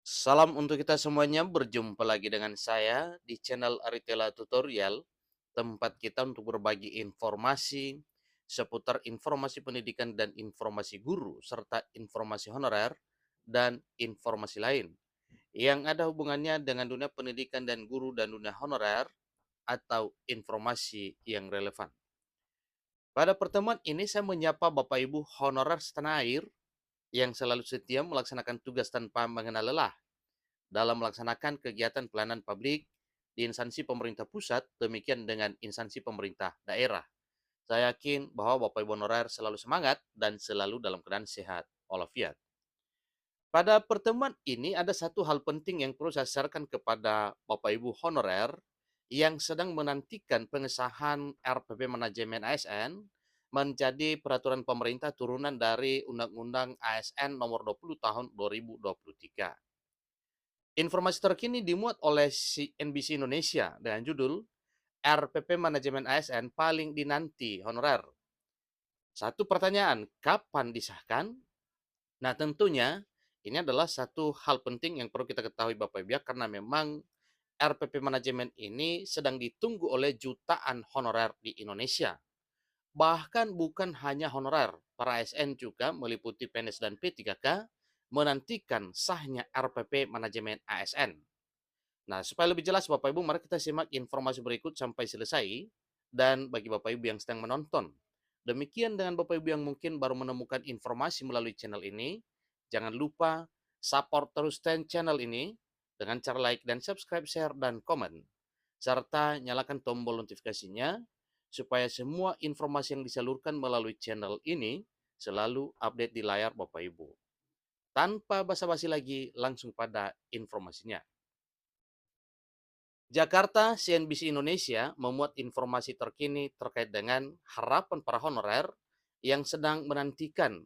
Salam untuk kita semuanya, berjumpa lagi dengan saya di channel Aritela Tutorial, tempat kita untuk berbagi informasi seputar informasi pendidikan dan informasi guru, serta informasi honorer dan informasi lain yang ada hubungannya dengan dunia pendidikan dan guru dan dunia honorer atau informasi yang relevan. Pada pertemuan ini saya menyapa Bapak Ibu honorer setanah air yang selalu setia melaksanakan tugas tanpa mengenal lelah dalam melaksanakan kegiatan pelayanan publik di instansi pemerintah pusat, demikian dengan instansi pemerintah daerah. Saya yakin bahwa Bapak Ibu honorer selalu semangat dan selalu dalam keadaan sehat walafiat. Pada pertemuan ini ada satu hal penting yang perlu saya sharekan kepada Bapak Ibu honorer yang sedang menantikan pengesahan RPP Manajemen ASN menjadi peraturan pemerintah turunan dari Undang-Undang ASN nomor 20 tahun 2023. Informasi terkini dimuat oleh CNBC Indonesia dengan judul RPP Manajemen ASN paling dinanti honorer. Satu pertanyaan, kapan disahkan? Nah, tentunya ini adalah satu hal penting yang perlu kita ketahui Bapak Ibu ya, karena memang RPP Manajemen ini sedang ditunggu oleh jutaan honorer di Indonesia. Bahkan bukan hanya honorer, para ASN juga meliputi PNS dan P3K menantikan sahnya RPP Manajemen ASN. Nah, supaya lebih jelas Bapak Ibu, mari kita simak informasi berikut sampai selesai. Dan bagi Bapak Ibu yang sedang menonton, demikian dengan Bapak Ibu yang mungkin baru menemukan informasi melalui channel ini, jangan lupa support terus channel ini dengan cara like dan subscribe, share, dan komen. Serta nyalakan tombol notifikasinya supaya semua informasi yang disalurkan melalui channel ini selalu update di layar Bapak Ibu. Tanpa basa-basi lagi, langsung pada informasinya. Jakarta, CNBC Indonesia memuat informasi terkini terkait dengan harapan para honorer yang sedang menantikan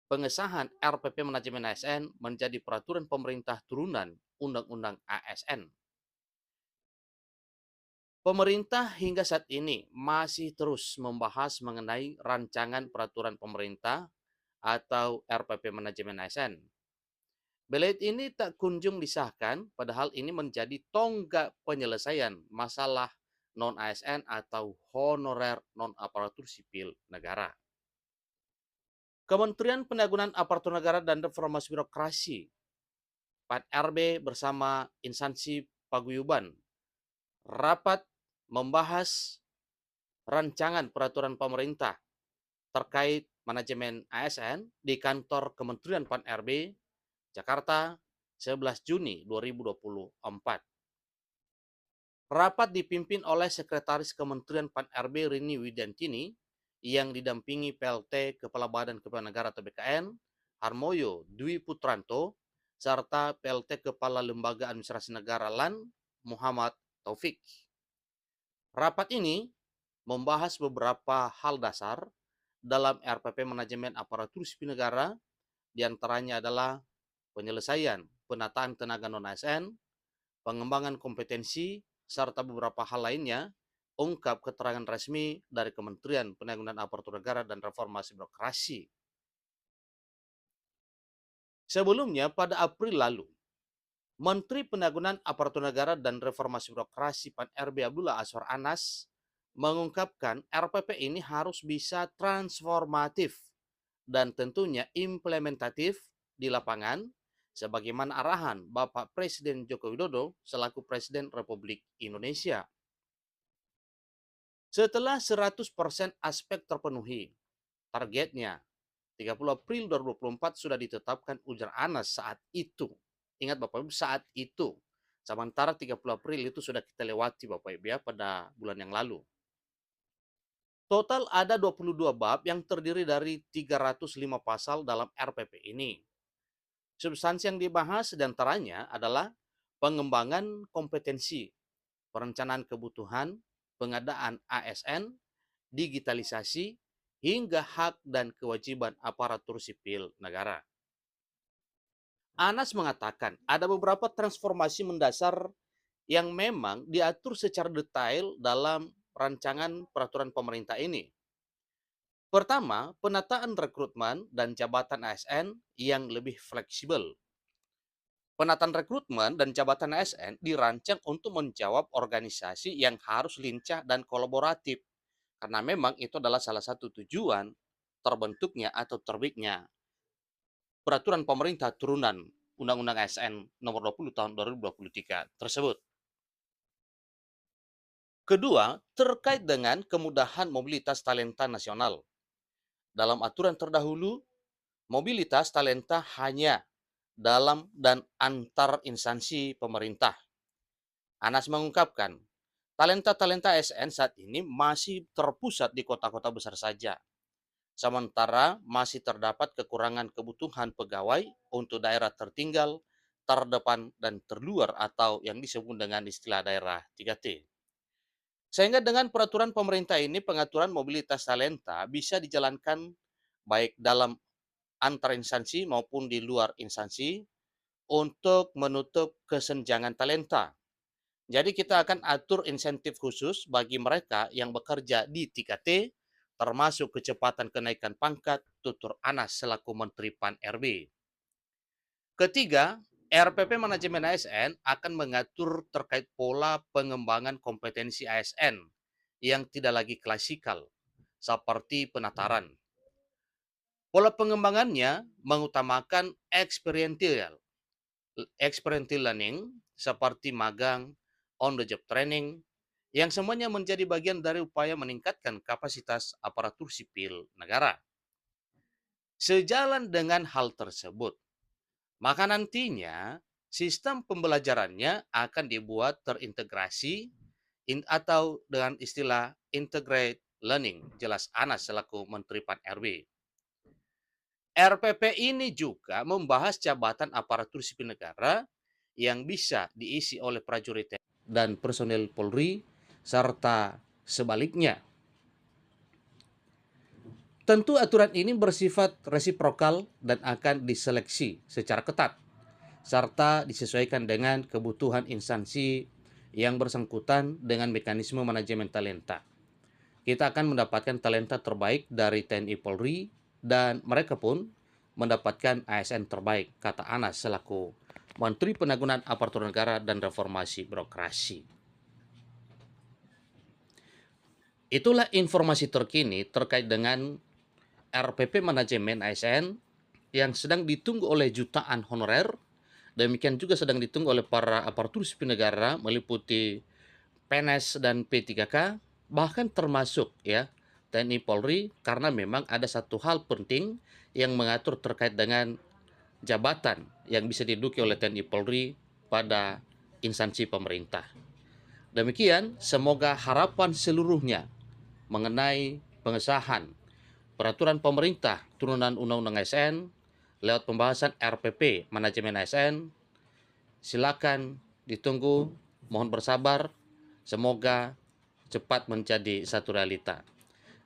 pengesahan RPP Manajemen ASN menjadi peraturan pemerintah turunan Undang-Undang ASN. Pemerintah hingga saat ini masih terus membahas mengenai rancangan peraturan pemerintah atau RPP Manajemen ASN. Belet ini tak kunjung disahkan, padahal ini menjadi tonggak penyelesaian masalah non-ASN atau honorer non-aparatur sipil negara. Kementerian Pendayagunaan Aparatur Negara dan Reformasi Birokrasi (PAN-RB) bersama instansi paguyuban rapat membahas rancangan peraturan pemerintah terkait manajemen ASN di kantor Kementerian PAN-RB Jakarta 11 Juni 2024. Rapat dipimpin oleh Sekretaris Kementerian PAN-RB Rini Widiantini yang didampingi PLT Kepala Badan Kepegawaian Negara atau BKN Harmoyo Dwi Putranto serta PLT Kepala Lembaga Administrasi Negara LAN Muhammad Taufik. Rapat ini membahas beberapa hal dasar dalam RPP Manajemen Aparatur Sipil Negara, diantaranya adalah penyelesaian penataan tenaga non-ASN, pengembangan kompetensi, serta beberapa hal lainnya, ungkap keterangan resmi dari Kementerian Pendayagunaan Aparatur Negara dan Reformasi Birokrasi. Sebelumnya, pada April lalu, Menteri Pendayagunaan Aparatur Negara dan Reformasi Birokrasi PAN-RB Abdullah Azwar Anas mengungkapkan RPP ini harus bisa transformatif dan tentunya implementatif di lapangan sebagaimana arahan Bapak Presiden Joko Widodo selaku Presiden Republik Indonesia. Setelah 100% aspek terpenuhi, targetnya 30 April 2024 sudah ditetapkan, ujar Anas saat itu. Ingat Bapak Ibu, saat itu. Sementara 30 April itu sudah kita lewati Bapak Ibu ya, pada bulan yang lalu. Total ada 22 bab yang terdiri dari 305 pasal dalam RPP ini. Substansi yang dibahas diantaranya adalah pengembangan kompetensi, perencanaan kebutuhan, pengadaan ASN, digitalisasi, hingga hak dan kewajiban aparatur sipil negara. Anas mengatakan ada beberapa transformasi mendasar yang memang diatur secara detail dalam rancangan peraturan pemerintah ini. Pertama, penataan rekrutmen dan jabatan ASN yang lebih fleksibel. Penataan rekrutmen dan jabatan ASN dirancang untuk menjawab organisasi yang harus lincah dan kolaboratif. Karena memang itu adalah salah satu tujuan terbentuknya atau terbitnya peraturan pemerintah turunan Undang-Undang ASN nomor 20 tahun 2023 tersebut. Kedua, terkait dengan kemudahan mobilitas talenta nasional. Dalam aturan terdahulu, mobilitas talenta hanya dalam dan antar instansi pemerintah. Anas mengungkapkan, talenta-talenta ASN saat ini masih terpusat di kota-kota besar saja. Sementara masih terdapat kekurangan kebutuhan pegawai untuk daerah tertinggal, terdepan, dan terluar atau yang disebut dengan istilah daerah 3T. Sehingga dengan peraturan pemerintah ini pengaturan mobilitas talenta bisa dijalankan baik dalam antar instansi maupun di luar instansi untuk menutup kesenjangan talenta. Jadi kita akan atur insentif khusus bagi mereka yang bekerja di 3T, termasuk kecepatan kenaikan pangkat, tutur Anas selaku Menteri Pan-RB. Ketiga, RPP Manajemen ASN akan mengatur terkait pola pengembangan kompetensi ASN yang tidak lagi klasikal, seperti penataran. Pola pengembangannya mengutamakan experiential learning seperti magang, on the job training, yang semuanya menjadi bagian dari upaya meningkatkan kapasitas aparatur sipil negara. Sejalan dengan hal tersebut, maka nantinya sistem pembelajarannya akan dibuat terintegrasi atau dengan istilah integrated learning, jelas Anas selaku Menteri Pan-RB. RPP ini juga membahas jabatan aparatur sipil negara yang bisa diisi oleh prajurit dan personel Polri serta sebaliknya. Tentu aturan ini bersifat resiprokal dan akan diseleksi secara ketat serta disesuaikan dengan kebutuhan instansi yang bersangkutan dengan mekanisme manajemen talenta. Kita akan mendapatkan talenta terbaik dari TNI Polri dan mereka pun mendapatkan ASN terbaik, kata Anas selaku Menteri Penanggulangan Aparatur Negara dan Reformasi Birokrasi. Itulah informasi terkini terkait dengan RPP Manajemen ASN yang sedang ditunggu oleh jutaan honorer. Demikian juga sedang ditunggu oleh para aparatur sipil negara meliputi PNS dan P3K, bahkan termasuk ya TNI Polri, karena memang ada satu hal penting yang mengatur terkait dengan jabatan yang bisa diduduki oleh TNI Polri pada instansi pemerintah. Demikian, semoga harapan seluruhnya mengenai pengesahan peraturan pemerintah turunan Undang-Undang ASN lewat pembahasan RPP Manajemen ASN, silakan ditunggu, mohon bersabar, semoga cepat menjadi satu realita.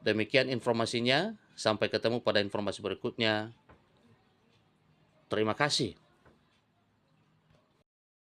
Demikian informasinya, sampai ketemu pada informasi berikutnya. Terima kasih.